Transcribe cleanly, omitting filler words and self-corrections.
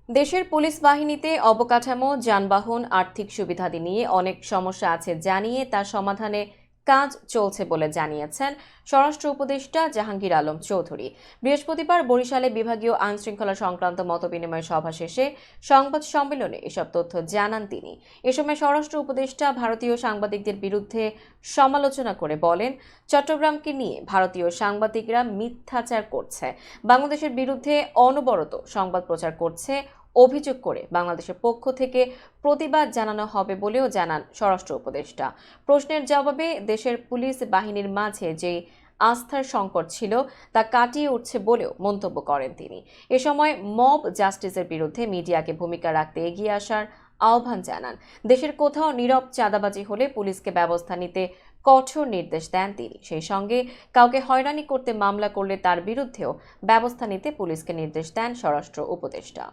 দেশের পুলিশ বাহিনীতে অবকাঠামো, যানবাহন, আর্থিক সুবিধাদি নিয়ে অনেক সমস্যা আছে জানিয়ে তার সমাধানে কাজ চলছে বলে জানিয়েছেন স্বরাষ্ট্র উপদেষ্টা জাহাঙ্গীর আলম চৌধুরী। বৃহস্পতিবার বরিশালে বিভাগীয় আইন শৃঙ্খলা সংক্রান্ত মতবিনিময় সভা শেষে সংবাদ সম্মেলনে এসব তথ্য জানান তিনি। এ সময় স্বরাষ্ট্র উপদেষ্টা ভারতীয় সাংবাদিকদের বিরুদ্ধে সমালোচনা করে বলেন, চট্টগ্রামকে নিয়ে ভারতীয় সাংবাদিকরা মিথ্যাচার করছে, বাংলাদেশের বিরুদ্ধে অনবরত সংবাদ প্রচার করছে, অভিযোগ করে বাংলাদেশের পক্ষ থেকে প্রতিবাদ জানানো হবে বলেও জানান স্বরাষ্ট্র উপদেষ্টা। প্রশ্নের জবাবে দেশের পুলিশ বাহিনীর মাঝে যে আস্থার সংকট ছিল তা কাটিয়ে উঠছে বলেও মন্তব্য করেন তিনি। এ সময় মব জাস্টিসের বিরুদ্ধে মিডিয়াকে ভূমিকা রাখতে এগিয়ে আসার আহ্বান জানান। দেশের কোথাও নীরব চাঁদাবাজি হলে পুলিশকে ব্যবস্থা নিতে কঠোর নির্দেশ দেন তিনি। সেই সঙ্গে কাউকে হয়রানি করতে মামলা করলে তার বিরুদ্ধেও ব্যবস্থা নিতে পুলিশকে নির্দেশ দেন স্বরাষ্ট্র উপদেষ্টা।